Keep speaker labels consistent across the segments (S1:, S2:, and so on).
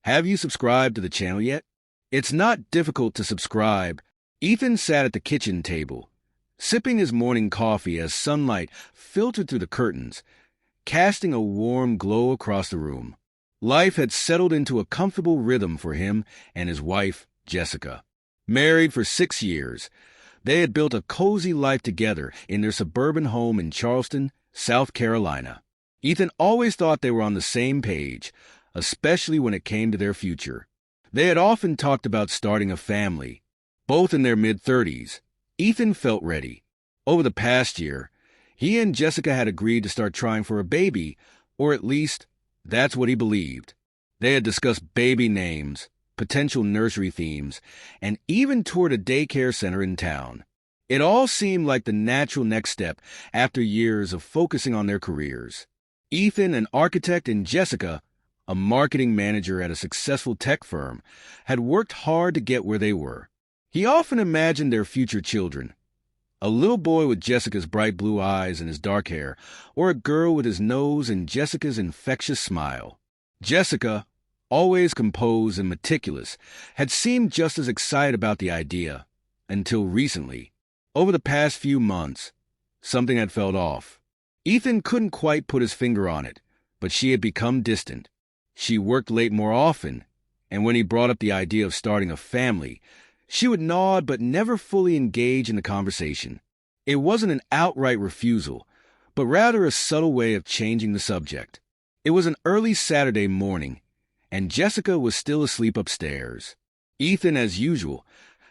S1: Have you subscribed to the channel yet? It's not difficult to subscribe. Ethan sat at the kitchen table, sipping his morning coffee as sunlight filtered through the curtains, casting a warm glow across the room. Life had settled into a comfortable rhythm for him and his wife, Jessica. Married for 6 years, they had built a cozy life together in their suburban home in Charleston, South Carolina. Ethan always thought they were on the same page, especially when it came to their future. They had often talked about starting a family. Both in their mid-30s, Ethan felt ready. Over the past year, he and Jessica had agreed to start trying for a baby, or at least, that's what he believed. They had discussed baby names, potential nursery themes, and even toured a daycare center in town. It all seemed like the natural next step after years of focusing on their careers. Ethan, an architect, and Jessica, a marketing manager at a successful tech firm, had worked hard to get where they were. He often imagined their future children, a little boy with Jessica's bright blue eyes and his dark hair, or a girl with his nose and Jessica's infectious smile. Jessica, always composed and meticulous, had seemed just as excited about the idea, until recently. Over the past few months, something had felt off. Ethan couldn't quite put his finger on it, but she had become distant. She worked late more often, and when he brought up the idea of starting a family, she would nod but never fully engage in the conversation. It wasn't an outright refusal, but rather a subtle way of changing the subject. It was an early Saturday morning, and Jessica was still asleep upstairs. Ethan, as usual,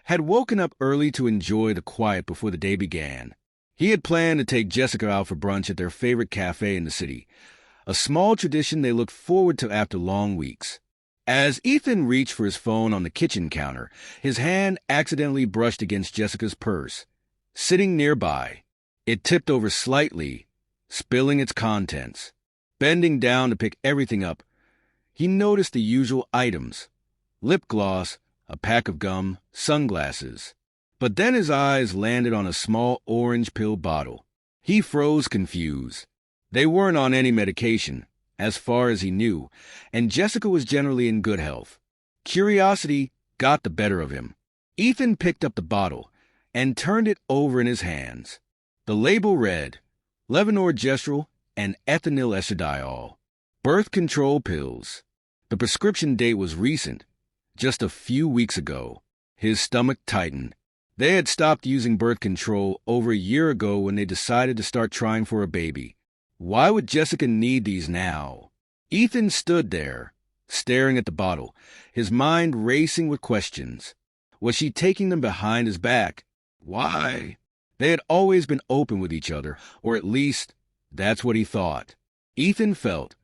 S1: had woken up early to enjoy the quiet before the day began. He had planned to take Jessica out for brunch at their favorite cafe in the city, a small tradition they looked forward to after long weeks. As Ethan reached for his phone on the kitchen counter, his hand accidentally brushed against Jessica's purse. Sitting nearby, it tipped over slightly, spilling its contents. Bending down to pick everything up, he noticed the usual items: lip gloss, a pack of gum, sunglasses. But then his eyes landed on a small orange pill bottle. He froze, confused. They weren't on any medication, as far as he knew, and Jessica was generally in good health. Curiosity got the better of him. Ethan picked up the bottle and turned it over in his hands. The label read, levonorgestrel and ethinyl estradiol, birth control pills. The prescription date was recent, just a few weeks ago. His stomach tightened. They had stopped using birth control over a year ago when they decided to start trying for a baby. Why would Jessica need these now? Ethan stood there, staring at the bottle, his mind racing with questions. Was she taking them behind his back? Why? They had always been open with each other, or at least, that's what he thought. Ethan felt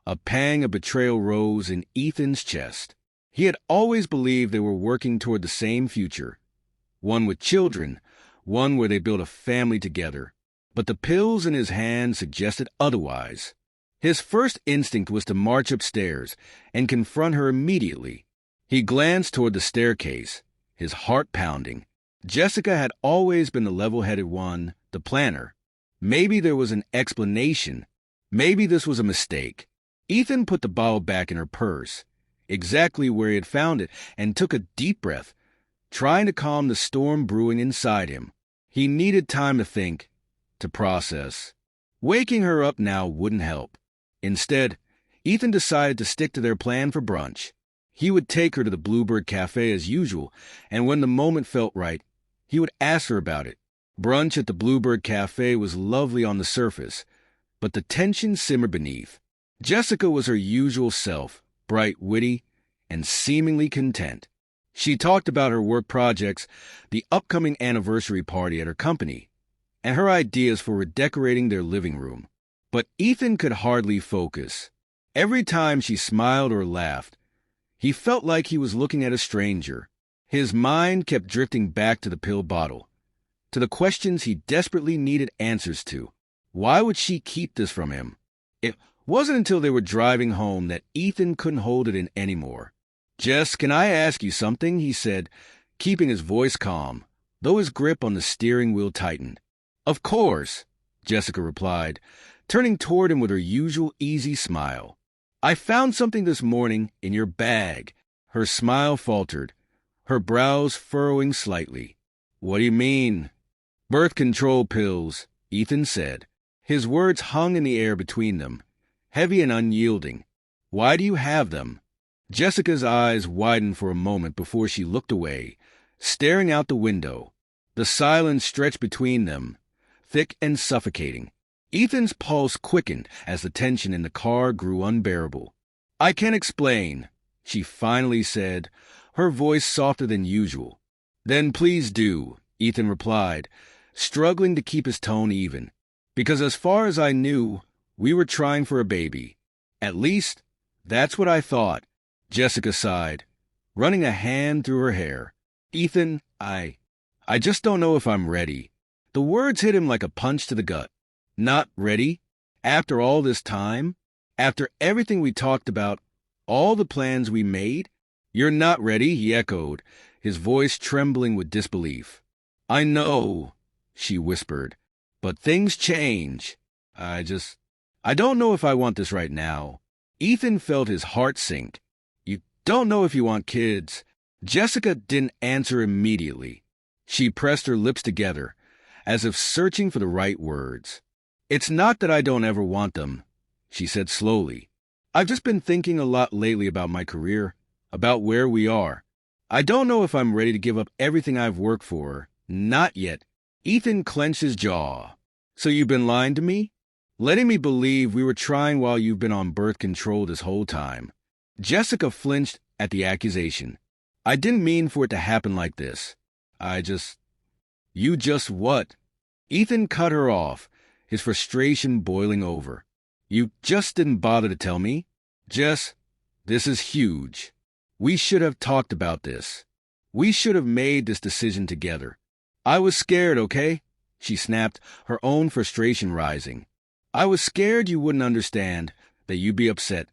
S1: a pang of betrayal rose in Ethan's chest. He had always believed they were working toward the same future. One with children, one where they built a family together. But the pills in his hand suggested otherwise. His first instinct was to march upstairs and confront her immediately. He glanced toward the staircase, his heart pounding. Jessica had always been the level-headed one, the planner. Maybe there was an explanation. Maybe this was a mistake. Ethan put the bottle back in her purse, exactly where he had found it, and took a deep breath, trying to calm the storm brewing inside him. He needed time to think, to process. Waking her up now wouldn't help. Instead, Ethan decided to stick to their plan for brunch. He would take her to the Bluebird Cafe as usual, and when the moment felt right, he would ask her about it. Brunch at the Bluebird Cafe was lovely on the surface, but the tension simmered beneath. Jessica was her usual self, bright, witty, and seemingly content. She talked about her work projects, the upcoming anniversary party at her company, and her ideas for redecorating their living room. But Ethan could hardly focus. Every time she smiled or laughed, he felt like he was looking at a stranger. His mind kept drifting back to the pill bottle, to the questions he desperately needed answers to. Why would she keep this from him? It wasn't until they were driving home that Ethan couldn't hold it in anymore. "Jess, can I ask you something?" he said, keeping his voice calm, though his grip on the steering wheel tightened. "Of course," Jessica replied, turning toward him with her usual easy smile. I found something this morning in your bag. Her smile faltered, her brows furrowing slightly. What do you mean? Birth control pills, Ethan said. His words hung in the air between them, heavy and unyielding. Why do you have them? Jessica's eyes widened for a moment before she looked away, staring out the window. The silence stretched between them, thick and suffocating. Ethan's pulse quickened as the tension in the car grew unbearable. I can't explain, she finally said, her voice softer than usual. Then please do, Ethan replied, struggling to keep his tone even. Because as far as I knew, we were trying for a baby. At least, that's what I thought. Jessica sighed, running a hand through her hair. Ethan, I just don't know if I'm ready. The words hit him like a punch to the gut. Not ready? After all this time? After everything we talked about, all the plans we made? You're not ready, he echoed, his voice trembling with disbelief. I know, she whispered, but things change. I don't know if I want this right now. Ethan felt his heart sink. You don't know if you want kids. Jessica didn't answer immediately. She pressed her lips together, as if searching for the right words. It's not that I don't ever want them, she said slowly. I've just been thinking a lot lately about my career, about where we are. I don't know if I'm ready to give up everything I've worked for. Not yet. Ethan clenched his jaw. So you've been lying to me? Letting me believe we were trying while you've been on birth control this whole time. Jessica flinched at the accusation. I didn't mean for it to happen like this. You just what? Ethan cut her off, his frustration boiling over. You just didn't bother to tell me? Jess, this is huge. We should have talked about this. We should have made this decision together. I was scared, okay? She snapped, her own frustration rising. I was scared you wouldn't understand, that you'd be upset,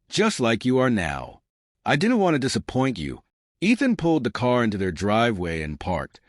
S1: just like you are now. I didn't want to disappoint you. Ethan pulled the car into their driveway and parked.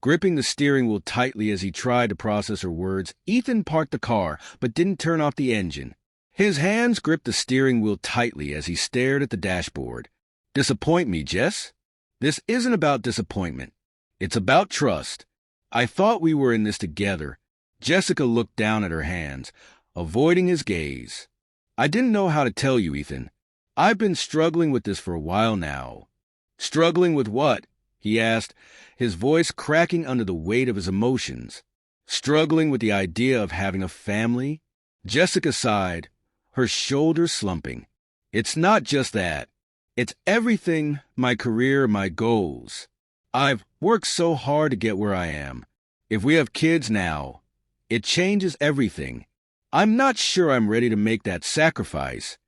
S1: Gripping the steering wheel tightly as he tried to process her words, Ethan parked the car, but didn't turn off the engine. His hands gripped the steering wheel tightly as he stared at the dashboard. Disappoint me, Jess? This isn't about disappointment. It's about trust. I thought we were in this together. Jessica looked down at her hands, avoiding his gaze. I didn't know how to tell you, Ethan. I've been struggling with this for a while now. Struggling with what? He asked, his voice cracking under the weight of his emotions. Struggling with the idea of having a family? Jessica sighed, her shoulders slumping. It's not just that. It's everything, my career, my goals. I've worked so hard to get where I am. If we have kids now, it changes everything. I'm not sure I'm ready to make that sacrifice.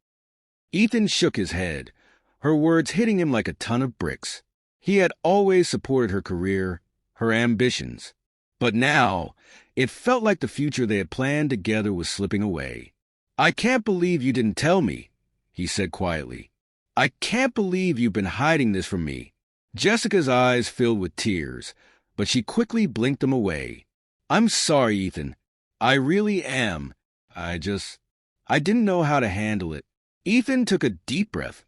S1: Ethan shook his head, her words hitting him like a ton of bricks. He had always supported her career, her ambitions. But now, it felt like the future they had planned together was slipping away. I can't believe you didn't tell me, he said quietly. I can't believe you've been hiding this from me. Jessica's eyes filled with tears, but she quickly blinked them away. I'm sorry, Ethan. I really am. I didn't know how to handle it. Ethan took a deep breath,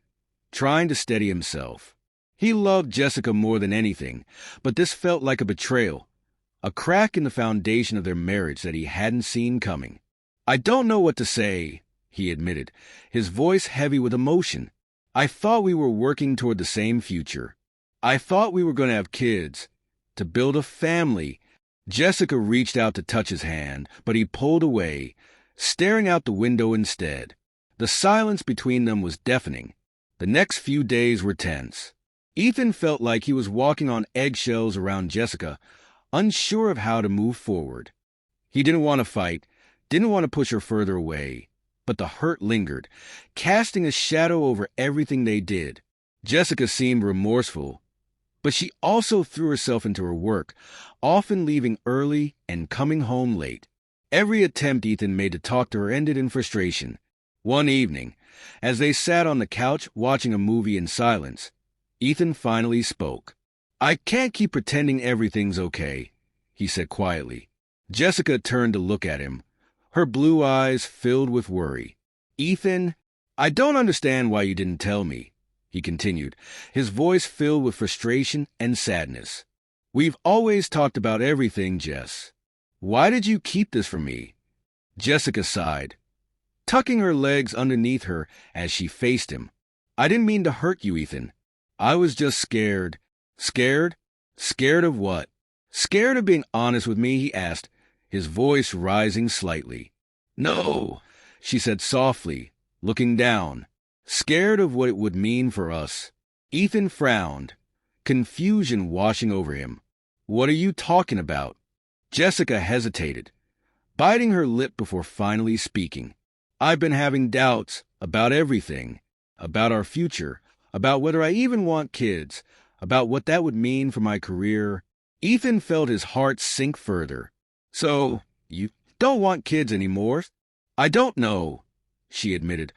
S1: trying to steady himself. He loved Jessica more than anything, but this felt like a betrayal, a crack in the foundation of their marriage that he hadn't seen coming. I don't know what to say, he admitted, his voice heavy with emotion. I thought we were working toward the same future. I thought we were going to have kids, to build a family. Jessica reached out to touch his hand, but he pulled away, staring out the window instead. The silence between them was deafening. The next few days were tense. Ethan felt like he was walking on eggshells around Jessica, unsure of how to move forward. He didn't want to fight, didn't want to push her further away, but the hurt lingered, casting a shadow over everything they did. Jessica seemed remorseful, but she also threw herself into her work, often leaving early and coming home late. Every attempt Ethan made to talk to her ended in frustration. One evening, as they sat on the couch watching a movie in silence, Ethan finally spoke. I can't keep pretending everything's okay, he said quietly. Jessica turned to look at him, her blue eyes filled with worry. Ethan, I don't understand why you didn't tell me, he continued, his voice filled with frustration and sadness. We've always talked about everything, Jess. Why did you keep this from me? Jessica sighed, tucking her legs underneath her as she faced him. I didn't mean to hurt you, Ethan. I was just scared. Scared? Scared of what? Scared of being honest with me, he asked, his voice rising slightly. No, she said softly, looking down. Scared of what it would mean for us. Ethan frowned, confusion washing over him. What are you talking about? Jessica hesitated, biting her lip before finally speaking. I've been having doubts about everything, about our future, about whether I even want kids, about what that would mean for my career. Ethan felt his heart sink further. So, you don't want kids anymore? I don't know, she admitted,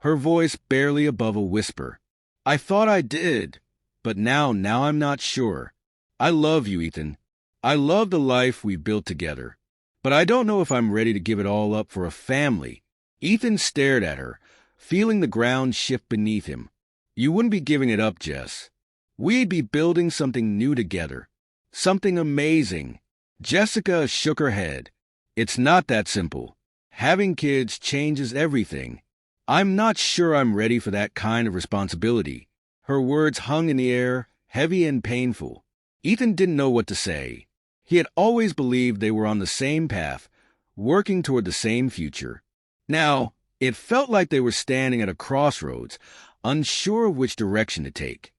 S1: her voice barely above a whisper. I thought I did, but now I'm not sure. I love you, Ethan. I love the life we built together, but I don't know if I'm ready to give it all up for a family. Ethan stared at her, feeling the ground shift beneath him. You wouldn't be giving it up, Jess. We'd be building something new together. Something amazing. Jessica shook her head. It's not that simple. Having kids changes everything. I'm not sure I'm ready for that kind of responsibility. Her words hung in the air, heavy and painful. Ethan didn't know what to say. He had always believed they were on the same path, working toward the same future. Now, it felt like they were standing at a crossroads, unsure of which direction to take.